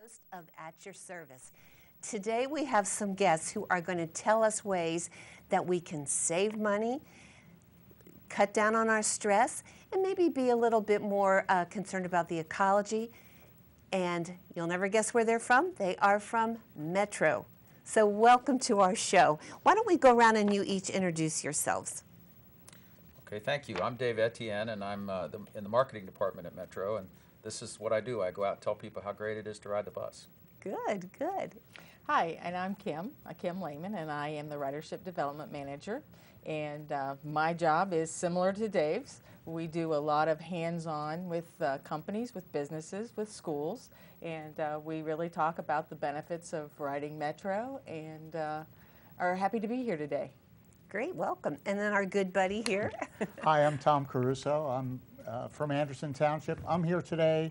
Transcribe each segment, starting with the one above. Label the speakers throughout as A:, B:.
A: host of At Your Service. Today we have some guests who are going to tell us ways that we can save money, cut down on our stress, and maybe be a little bit more concerned about the ecology. And you'll never guess where they're from. They are from Metro. So welcome to our show. Why don't we go around and you each introduce yourselves?
B: Okay, thank you. I'm Dave Etienne, and I'm in the marketing department at Metro, and this is what I do. I go out and tell people how great it is to ride the bus.
A: Good, good.
C: Hi, and I'm Kim Lehman, and I am the Ridership Development Manager. And my job is similar to Dave's. We do a lot of hands-on with companies, with businesses, with schools, and we really talk about the benefits of riding Metro and are happy to be here today.
A: Great, welcome. And then our good buddy here.
D: Hi, I'm Tom Caruso. I'm from Anderson Township. I'm here today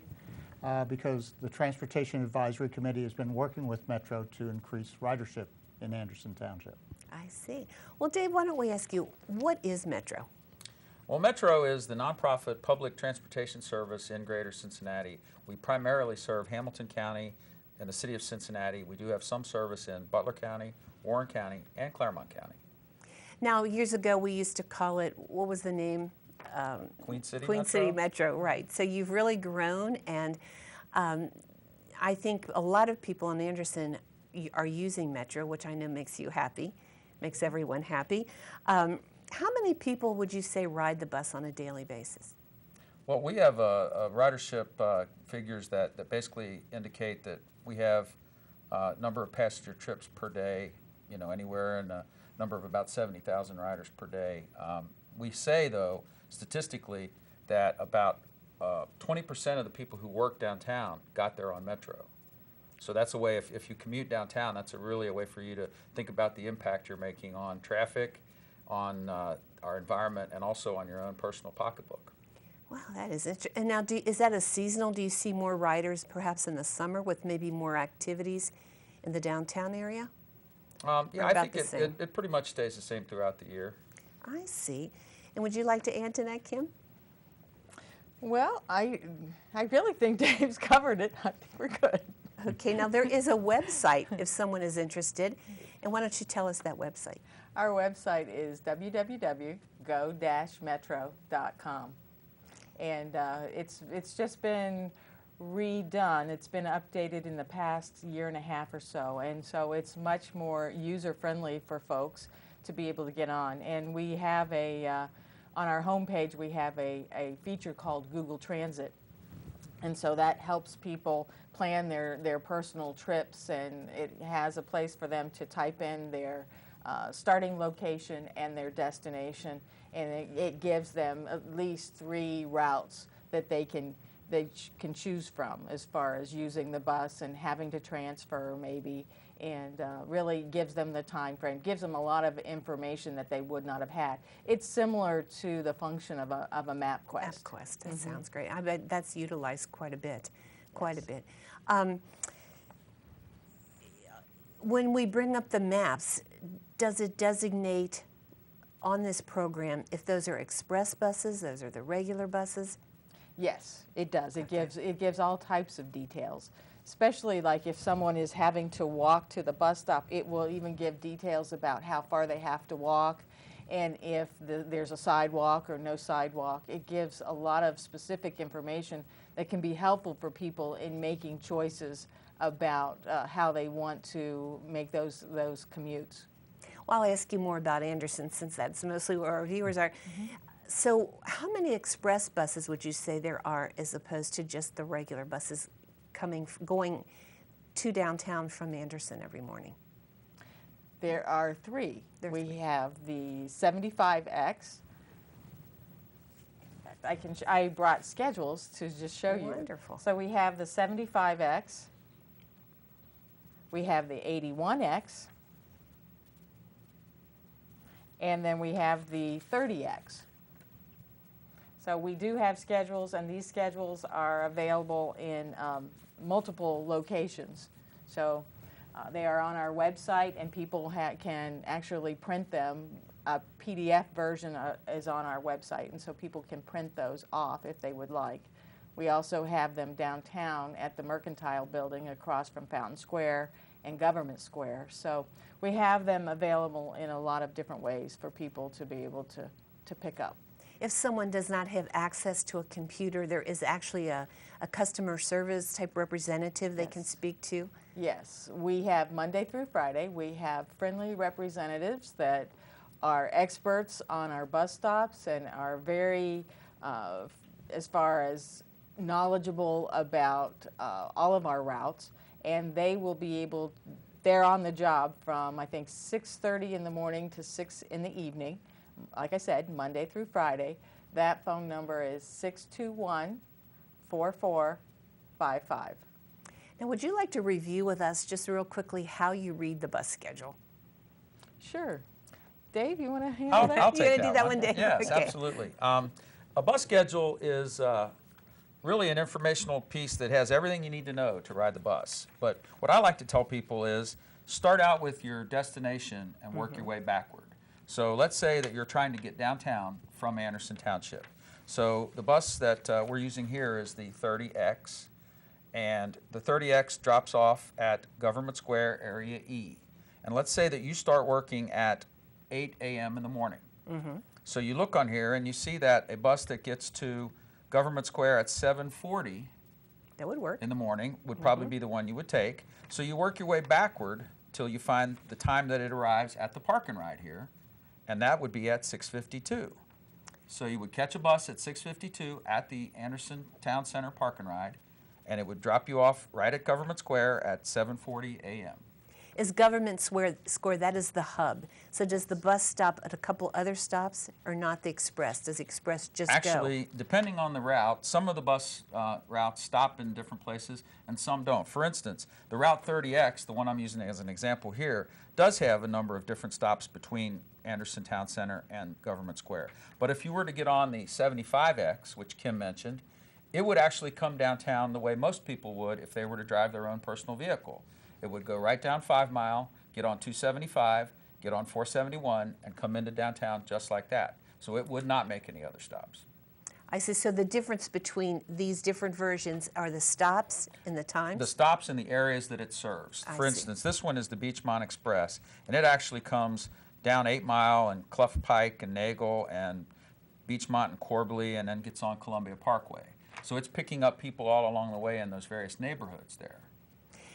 D: because the Transportation Advisory Committee has been working with Metro to increase ridership in Anderson Township.
A: I see. Well, Dave, why don't we ask you, what is Metro?
B: Well, Metro is the nonprofit public transportation service in Greater Cincinnati. We primarily serve Hamilton County and the city of Cincinnati. We do have some service in Butler County, Warren County, and Claremont County.
A: Now, years ago, we used to call it, what was the name?
B: Queen City
A: Queen
B: Metro?
A: City Metro, right. So you've really grown, and I think a lot of people in Anderson are using Metro, which I know makes you happy, makes everyone happy. How many people would you say ride the bus on a daily basis?
B: Well, we have a ridership figures that basically indicate that we have a number of passenger trips per day, you know, anywhere in a number of about 70,000 riders per day. We say, though, statistically, that about 20% of the people who work downtown got there on Metro. So that's a way, if you commute downtown, that's really a way for you to think about the impact you're making on traffic, on our environment, and also on your own personal pocketbook.
A: Wow, that is interesting. And now, is that a seasonal? Do you see more riders perhaps in the summer with maybe more activities in the downtown area?
B: Yeah, I think it pretty much stays the same throughout the year.
A: I see. And would you like to add to that, Kim?
C: Well, I really think Dave's covered it. I think we're good.
A: Okay, now there is a website if someone is interested. And why don't you tell us that website?
C: Our website is www.go-metro.com. And it's just been redone. It's been updated in the past year and a half or so. And so it's much more user-friendly for folks to be able to get on. And we have on our homepage, we have a feature called Google Transit. And so that helps people plan their personal trips, and it has a place for them to type in their starting location and their destination, and it gives them at least 3 routes that they can choose from as far as using the bus and having to transfer maybe, and really gives them the time frame, gives them a lot of information that they would not have had. It's similar to the function of a MapQuest.
A: MapQuest, that sounds great. I bet that's utilized quite a bit, a bit. When we bring up the maps, does it designate on this program if those are express buses, those are the regular buses?
C: Yes, it does. It gives all types of details, especially like if someone is having to walk to the bus stop. It will even give details about how far they have to walk, and if there's a sidewalk or no sidewalk. It gives a lot of specific information that can be helpful for people in making choices about how they want to make those commutes.
A: Well, I'll ask you more about Anderson since that's mostly where our viewers are. So how many express buses would you say there are as opposed to just the regular buses going to downtown from Anderson every morning?
C: There are 3. We have the 75X. I brought schedules to just show you.
A: Wonderful.
C: So we have the 75X. We have the 81X. And then we have the 30X. So we do have schedules, and these schedules are available in multiple locations. So they are on our website, and people can actually print them. A PDF version is on our website, and so people can print those off if they would like. We also have them downtown at the Mercantile Building across from Fountain Square and Government Square. So we have them available in a lot of different ways for people to be able to pick up.
A: If someone does not have access to a computer, there is actually a customer service type representative they can
C: Yes.
A: speak to.
C: Yes, we have Monday through Friday. We have friendly representatives that are experts on our bus stops and are very, as far as knowledgeable about all of our routes. And they will be able, they're on the job from, I think, 6:30 in the morning to 6 in the evening. Like I said, Monday through Friday. That phone number is 621-4455.
A: Now, would you like to review with us just real quickly how you read the bus schedule?
C: Sure. Dave, you want to handle that?
B: I'll
A: You
B: take
A: gonna do that one, Dave?
B: Yes,
A: Okay.
B: absolutely. A bus schedule is really an informational piece that has everything you need to know to ride the bus. But what I like to tell people is start out with your destination and work your way backward. So let's say that you're trying to get downtown from Anderson Township. So the bus that we're using here is the 30X, and the 30X drops off at Government Square Area E. And let's say that you start working at 8 a.m. in the morning. So you look on here and you see that a bus that gets to Government Square at 7:40
A: That would work.
B: in the morning would probably be the one you would take. So you work your way backward till you find the time that it arrives at the park and ride here, and that would be at 6:52. So you would catch a bus at 6:52 at the Anderson Town Center Park and Ride, and it would drop you off right at Government Square at 7:40 a.m.
A: Is Government Square, that is the hub. So does the bus stop at a couple other stops or not the Express? Does the Express just go?
B: Actually, depending on the route, some of the bus routes stop in different places and some don't. For instance, the Route 30X, the one I'm using as an example here, does have a number of different stops between Anderson Town Center and Government Square. But if you were to get on the 75X, which Kim mentioned, it would actually come downtown the way most people would if they were to drive their own personal vehicle. It would go right down 5 Mile, get on 275, get on 471, and come into downtown just like that. So it would not make any other stops.
A: I see. So the difference between these different versions are the stops and the times?
B: The stops in the areas that it serves.
A: I
B: For
A: see.
B: instance, this one is the Beachmont Express, and it actually comes down 8 Mile and Clough Pike and Nagel and Beachmont and Corbally, and then gets on Columbia Parkway. So it's picking up people all along the way in those various neighborhoods there.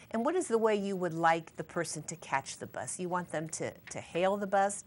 A: And what is the way you would like the person to catch the bus? You want them to hail the bus?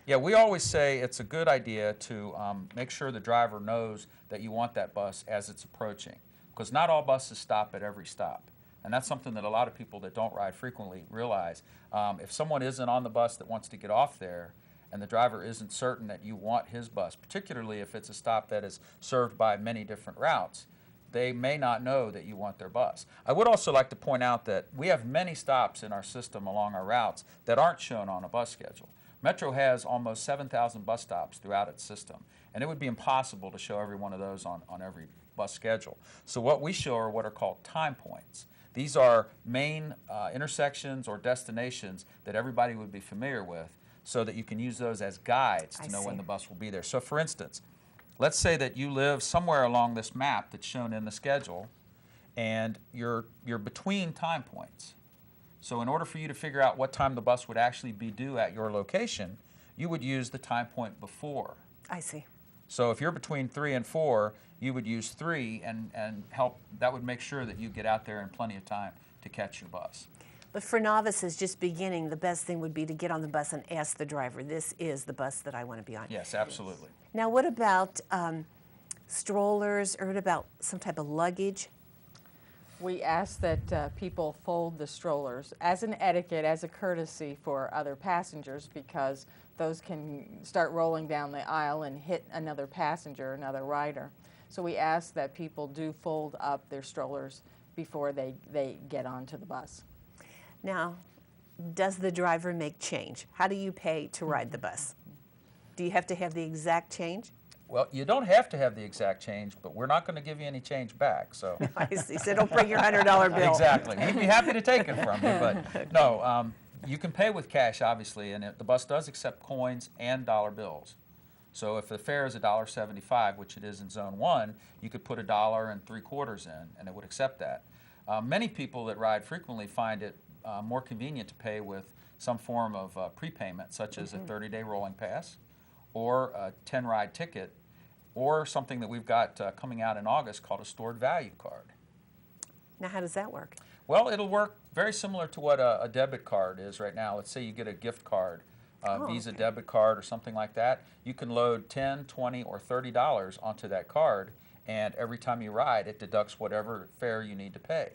B: Yeah, we always say it's a good idea to make sure the driver knows that you want that bus as it's approaching, because not all buses stop at every stop. And that's something that a lot of people that don't ride frequently realize. If someone isn't on the bus that wants to get off there, and the driver isn't certain that you want his bus, particularly if it's a stop that is served by many different routes, they may not know that you want their bus. I would also like to point out that we have many stops in our system along our routes that aren't shown on a bus schedule. Metro has almost 7,000 bus stops throughout its system, and it would be impossible to show every one of those on every bus schedule. So what we show are what are called time points. These are main intersections or destinations that everybody would be familiar with, so that you can use those as guides to know when the bus will be there. So for instance, let's say that you live somewhere along this map that's shown in the schedule, and you're between time points. So in order for you to figure out what time the bus would actually be due at your location, you would use the time point before.
A: I see.
B: So if you're between 3 and 4, you would use 3 and help. That would make sure that you get out there in plenty of time to catch your bus.
A: But for novices just beginning, the best thing would be to get on the bus and ask the driver, this is the bus that I want to be on.
B: Yes, absolutely.
A: Now, what about strollers or what about some type of luggage?
C: We ask that people fold the strollers as an etiquette, as a courtesy for other passengers, because those can start rolling down the aisle and hit another passenger, another rider. So we ask that people do fold up their strollers before they get onto the bus.
A: Now, does the driver make change? How do you pay to ride the bus? Do you have to have the exact change?
B: Well, you don't have to have the exact change, but we're not going to give you any change back. So
A: I see. So don't bring your $100 bill.
B: exactly, we'd be happy to take it from you, but no, you can pay with cash, obviously, and the bus does accept coins and dollar bills. So if the fare is $1.75, which it is in Zone 1, you could put $1.75 in, and it would accept that. Many people that ride frequently find it more convenient to pay with some form of prepayment, such as a 30-day rolling pass, or a 10-ride ticket, or something that we've got coming out in August called a stored value card.
A: Now, how does that work?
B: Well, it'll work very similar to what a debit card is right now. Let's say you get a gift card, Visa
A: okay.
B: debit card or something like that. You can load $10, $20, or $30 onto that card, and every time you ride, it deducts whatever fare you need to pay.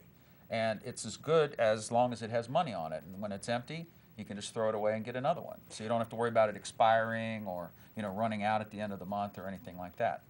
B: And it's as good as long as it has money on it. And when it's empty, you can just throw it away and get another one. So you don't have to worry about it expiring or running out at the end of the month or anything like that.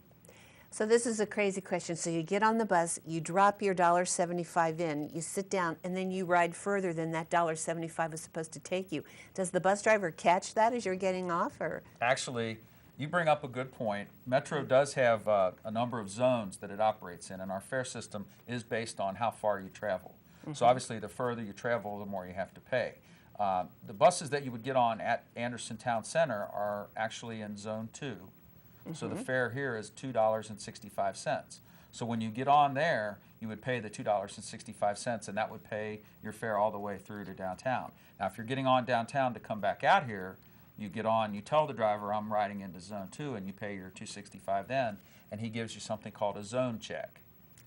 A: So this is a crazy question. So you get on the bus, you drop your $1.75 in, you sit down, and then you ride further than that $1.75 is supposed to take you. Does the bus driver catch that as you're getting off, or?
B: Actually, you bring up a good point. Metro does have a number of zones that it operates in, and our fare system is based on how far you travel. So obviously, the further you travel, the more you have to pay. The buses that you would get on at Anderson Town Center are actually in Zone 2. So the fare here is $2.65. So when you get on there, you would pay the $2.65, and that would pay your fare all the way through to downtown. Now, if you're getting on downtown to come back out here, you get on, you tell the driver, I'm riding into Zone 2, and you pay your $2.65 then, and he gives you something called a zone check.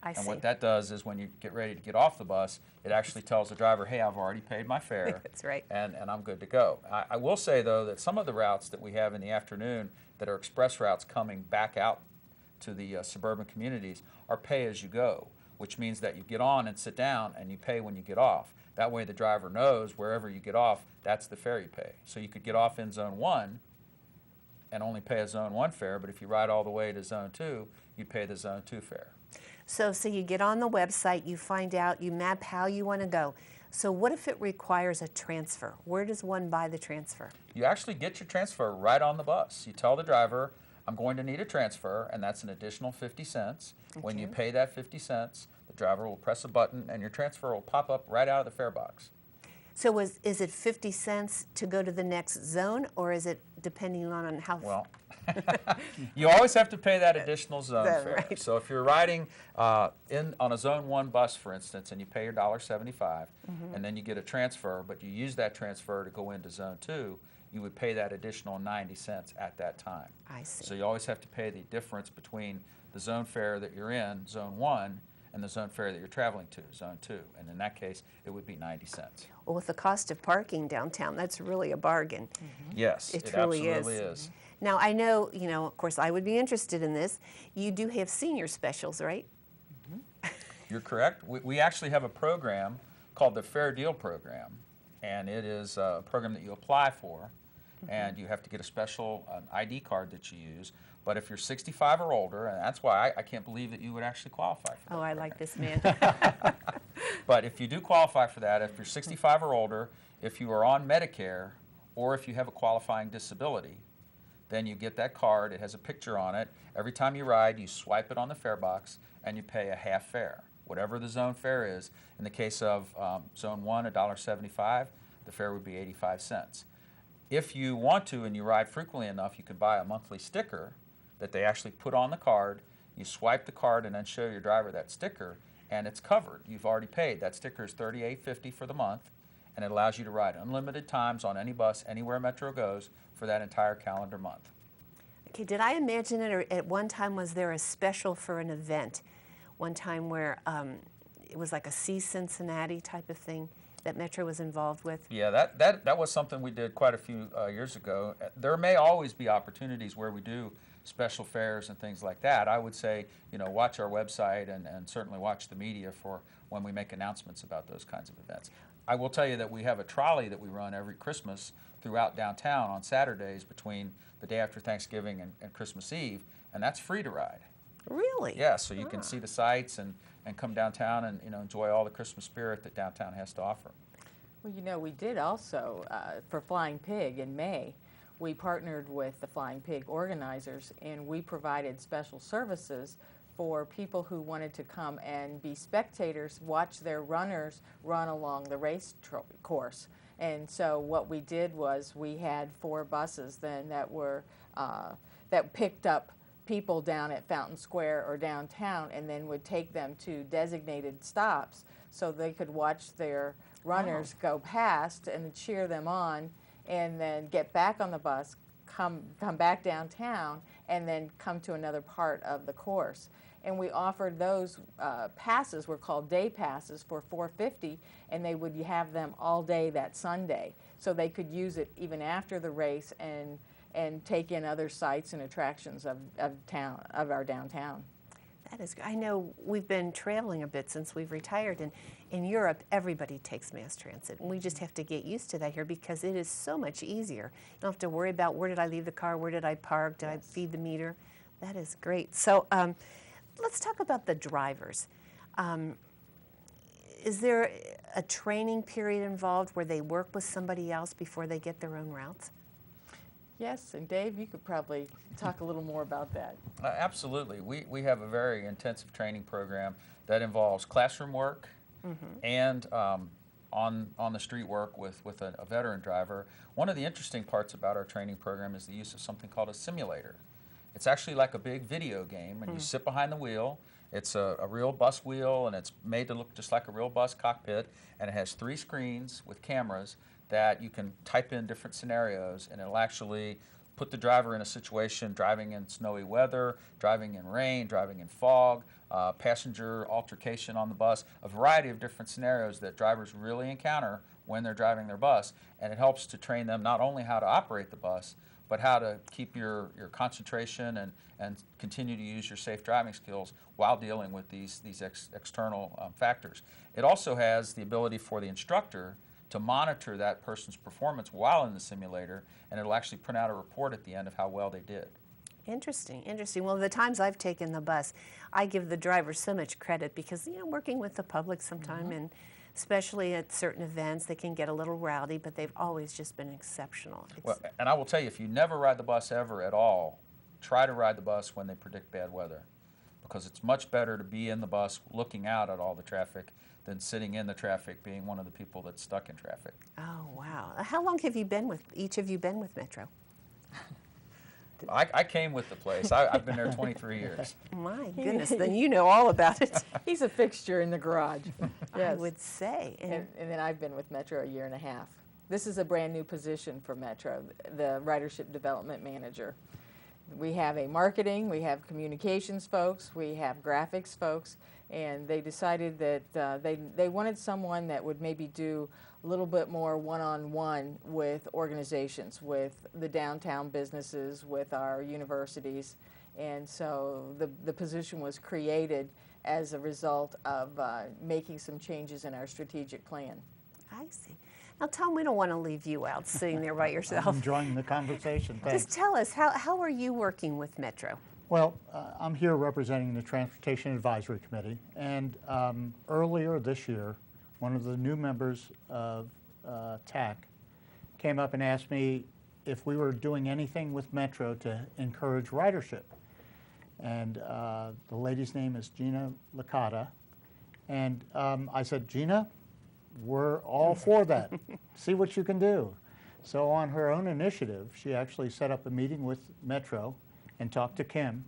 A: I see.
B: And what that does is when you get ready to get off the bus, it actually tells the driver, hey, I've already paid my fare.
A: That's right.
B: And I'm good to go. I will say, though, that some of the routes that we have in the afternoon that are express routes coming back out to the suburban communities are pay-as-you-go, which means that you get on and sit down and you pay when you get off. That way the driver knows wherever you get off, that's the fare you pay. So you could get off in Zone 1 and only pay a Zone 1 fare, but if you ride all the way to Zone 2, you'd pay the Zone 2 fare.
A: So you get on the website, you find out, you map how you want to go. So what if it requires a transfer? Where does one buy the transfer?
B: You actually get your transfer right on the bus. You tell the driver, I'm going to need a transfer, and that's an additional 50 cents. When you pay that 50 cents, the driver will press a button, and your transfer will pop up right out of the fare box.
A: So is it 50 cents to go to the next zone, or is it depending on how?
B: Well, you always have to pay that additional zone fare.
A: Right.
B: So if you're riding on a Zone 1 bus, for instance, and you pay your $1.75, and then you get a transfer, but you use that transfer to go into Zone 2, you would pay that additional 90 cents at that time.
A: I see.
B: So you always have to pay the difference between the zone fare that you're in, Zone 1, and the zone fare that you're traveling to, Zone 2. And in that case, it would be 90 cents.
A: Well, with the cost of parking downtown, that's really a bargain.
B: Yes,
A: It
B: it
A: truly
B: absolutely
A: is.
B: is.
A: Now, I know, of course, I would be interested in this. You do have senior specials, right?
B: You're correct. We actually have a program called the Fair Deal Program, and it is a program that you apply for, and you have to get a special ID card that you use. But if you're 65 or older, and that's why I can't believe that you would actually qualify for that
A: Oh, I
B: program.
A: like this man.
B: But if you do qualify for that, if you're 65 or older, if you are on Medicare, or if you have a qualifying disability, then you get that card. It has a picture on it. Every time you ride, you swipe it on the fare box, and you pay a half fare, whatever the zone fare is. In the case of Zone 1, $1.75, the fare would be 85 cents. If you want to and you ride frequently enough, you could buy a monthly sticker that they actually put on the card. You swipe the card and then show your driver that sticker, and it's covered. You've already paid. That sticker is $38.50 for the month, and it allows you to ride unlimited times on any bus anywhere Metro goes for that entire calendar month.
A: Okay, did I imagine it, or at one time was there a special for an event? One time where it was like a See Cincinnati type of thing that Metro was involved with?
B: Yeah, that was something we did quite a few years ago. There may always be opportunities where we do special fairs and things like that. I would say, watch our website and certainly watch the media for when we make announcements about those kinds of events. I will tell you that we have a trolley that we run every Christmas throughout downtown on Saturdays between the day after Thanksgiving and Christmas Eve, and that's free to ride.
A: Really?
B: Yeah, so you can see the sights and come downtown and enjoy all the Christmas spirit that downtown has to offer.
C: Well, we did also, for Flying Pig in May, we partnered with the Flying Pig organizers, and we provided special services for people who wanted to come and be spectators, watch their runners run along the race course. And so what we did was we had 4 buses then that that picked up people down at Fountain Square or downtown and then would take them to designated stops so they could watch their runners go past and cheer them on, and then get back on the bus, come back downtown, and then come to another part of the course. And we offered those passes, were called day passes, for $4.50, and they would have them all day that Sunday, so they could use it even after the race and take in other sights and attractions of our downtown.
A: That is, I know we've been trailing a bit since we've retired, and in Europe, everybody takes mass transit, and we just have to get used to that here because it is so much easier. You don't have to worry about where did I leave the car, where did I park, did I feed the meter. That is great. So let's talk about the drivers. Is there a training period involved where they work with somebody else before they get their own routes?
C: Yes, and Dave, you could probably talk a little more about that.
B: Absolutely. We have a very intensive training program that involves classroom work and on the street work with a veteran driver. One of the interesting parts about our training program is the use of something called a simulator. It's actually like a big video game, and you sit behind the wheel. It's a real bus wheel, and it's made to look just like a real bus cockpit, and it has 3 screens with cameras that you can type in different scenarios, and it'll actually put the driver in a situation driving in snowy weather, driving in rain, driving in fog, passenger altercation on the bus, a variety of different scenarios that drivers really encounter when they're driving their bus, and it helps to train them not only how to operate the bus, but how to keep your concentration and continue to use your safe driving skills while dealing with these external factors. It also has the ability for the instructor to monitor that person's performance while in the simulator, and it'll actually print out a report at the end of how well they did.
A: Interesting, interesting. Well, the times I've taken the bus, I give the driver so much credit because, you know, working with the public sometime, and especially at certain events, they can get a little rowdy, but they've always just been exceptional.
B: Well, and I will tell you, if you never ride the bus ever at all, try to ride the bus when they predict bad weather, because it's much better to be in the bus looking out at all the traffic than sitting in the traffic being one of the people that's stuck in traffic.
A: Oh, wow. How long have you been with, each of you been with Metro?
B: I came with the place. I've been there 23 years.
A: My goodness, then you know all about it.
C: He's a fixture in the garage.
A: I would say.
C: And then I've been with Metro a year and a half. This is a brand new position for Metro, the Ridership Development Manager. We have a marketing, we have communications folks, we have graphics folks, and they decided that they wanted someone that would maybe do a little bit more one-on-one with organizations, with the downtown businesses, with our universities. And so the position was created as a result of making some changes in our strategic plan.
A: I see. Now, Tom, we don't want to leave you out sitting there by yourself.
D: I'm enjoying the conversation. Thanks.
A: Just tell us, how are you working with Metro?
D: Well, I'm here representing the Transportation Advisory Committee, and earlier this year, one of the new members of TAC came up and asked me if we were doing anything with Metro to encourage ridership. And the lady's name is Gina Licata. And I said, Gina, we're all for that. See what you can do. So on her own initiative, she actually set up a meeting with Metro and talked to Kim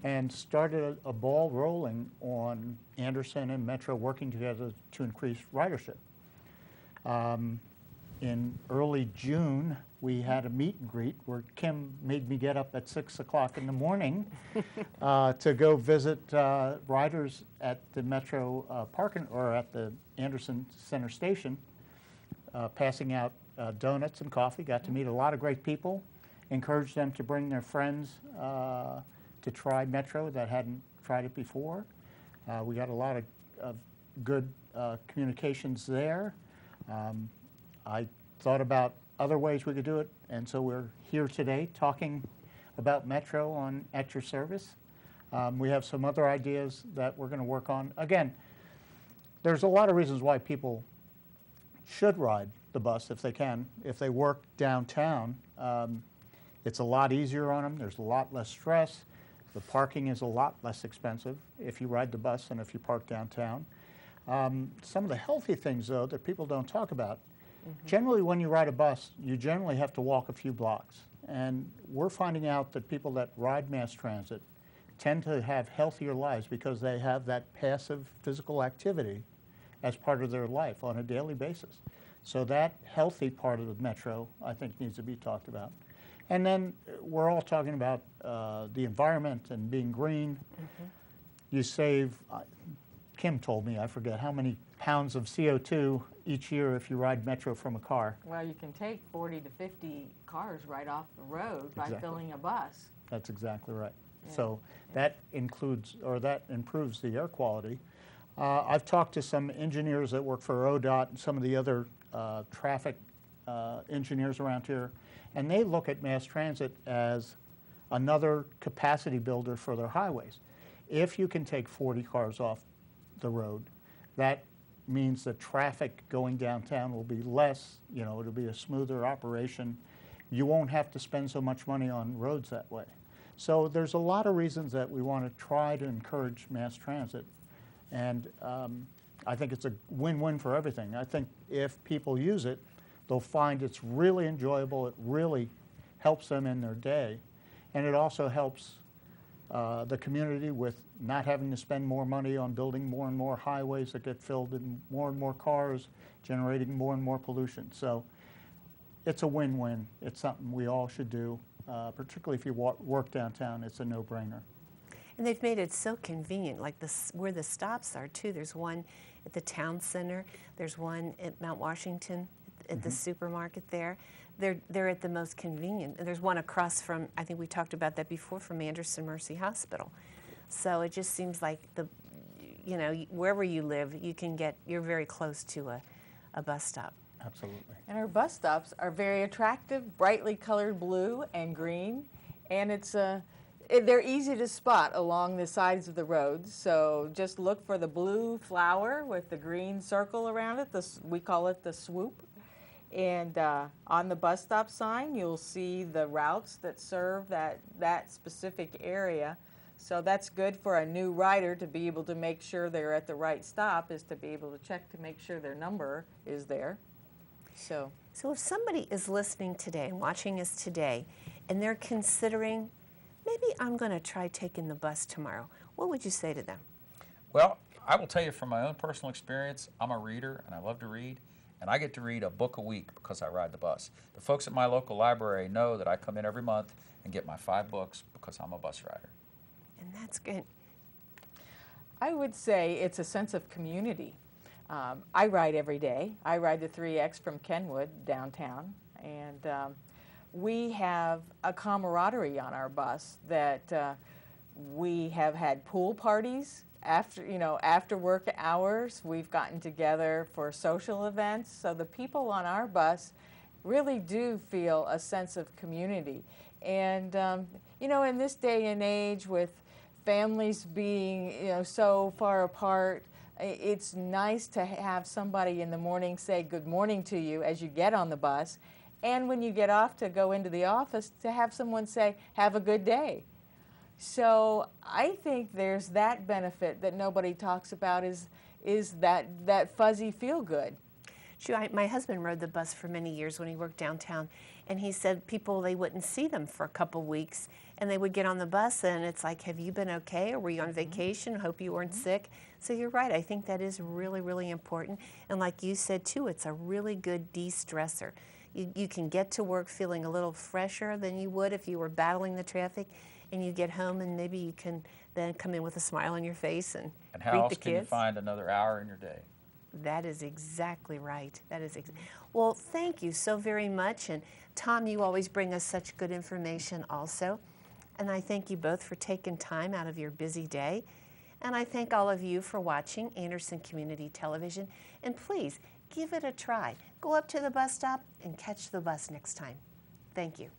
D: and started a ball rolling on Anderson and Metro working together to increase ridership. In early June, we had a meet and greet where Kim made me get up at 6 o'clock in the morning to go visit riders at the Metro parking, or at the Anderson Center Station, passing out donuts and coffee. Got to meet a lot of great people, encouraged them to bring their friends to try Metro that hadn't tried it before. We got a lot of good communications there. I thought about other ways we could do it, and so we're here today talking about Metro on At Your Service. We have some other ideas that we're going to work on. Again, there's a lot of reasons why people should ride the bus if they can. If they work downtown, it's a lot easier on them. There's a lot less stress. The parking is a lot less expensive if you ride the bus than if you park downtown. Some of the healthy things, though, that people don't talk about, generally when you ride a bus, you generally have to walk a few blocks. And we're finding out that people that ride mass transit tend to have healthier lives because they have that passive physical activity as part of their life on a daily basis. So that healthy part of the metro, I think, needs to be talked about. And then we're all talking about the environment and being green. You save, Kim told me, I forget how many pounds of CO2 each year if you ride metro from a car.
C: Well, you can take 40 to 50 cars right off the road by
D: Exactly.
C: filling a bus.
D: That's exactly right.
C: Yeah.
D: So that includes, or that improves the air quality. I've talked to some engineers that work for ODOT and some of the other traffic engineers around here, and they look at mass transit as another capacity builder for their highways. If you can take 40 cars off the road, that means that traffic going downtown will be less, you know, it'll be a smoother operation. You won't have to spend so much money on roads that way. So there's a lot of reasons that we want to try to encourage mass transit. And I think it's a win-win for everything. I think if people use it, they'll find it's really enjoyable. It really helps them in their day. And it also helps the community with not having to spend more money on building more and more highways that get filled in more and more cars, generating more and more pollution. So it's a win-win. It's something we all should do, particularly if you work downtown. It's a no-brainer.
A: And they've made it so convenient, like where the stops are too. There's one at the town center. There's one at Mount Washington at the supermarket there. They're at the most convenient. And there's one across from, I think we talked about that before, from Anderson Mercy Hospital. So it just seems like you know, wherever you live, you're very close to a bus stop.
D: Absolutely.
C: And our bus stops are very attractive, brightly colored blue and green, and they're easy to spot along the sides of the roads. So just look for the blue flower with the green circle around it. We call it the swoop. And on the bus stop sign, you'll see the routes that serve that specific area. So that's good for a new rider to be able to make sure they're at the right stop, is to be able to check to make sure their number is there. So
A: if somebody is listening today and watching us today, and they're considering, maybe I'm going to try taking the bus tomorrow, what would you say to them?
B: Well, I will tell you from my own personal experience, I'm a reader and I love to read, and I get to read a book a week because I ride the bus. The folks at my local library know that I come in every month and get my 5 books because I'm a bus rider.
A: And that's good.
C: I would say it's a sense of community. I ride every day. I ride the 3X from Kenwood downtown, and we have a camaraderie on our bus that we have had pool parties after work hours. We've gotten together for social events. So the people on our bus really do feel a sense of community. And you know, in this day and age with families being so far apart, it's nice to have somebody in the morning say good morning to you as you get on the bus, and when you get off to go into the office, to have someone say, have a good day. So I think there's that benefit that nobody talks about, is that fuzzy feel good.
A: Sure, my husband rode the bus for many years when he worked downtown, and he said they wouldn't see them for a couple weeks, and they would get on the bus, and it's like, have you been okay, or were you on vacation? Hope you weren't sick. So you're right, I think that is really, really important. And like you said too, it's a really good de-stressor. You can get to work feeling a little fresher than you would if you were battling the traffic, and you get home and maybe you can then come in with a smile on your face and greet the kids.
B: And how else can you find another hour in your day?
A: That is exactly right. Well, thank you so very much. And Tom, you always bring us such good information also. And I thank you both for taking time out of your busy day. And I thank all of you for watching Anderson Community Television. And please, give it a try. Go up to the bus stop and catch the bus next time. Thank you.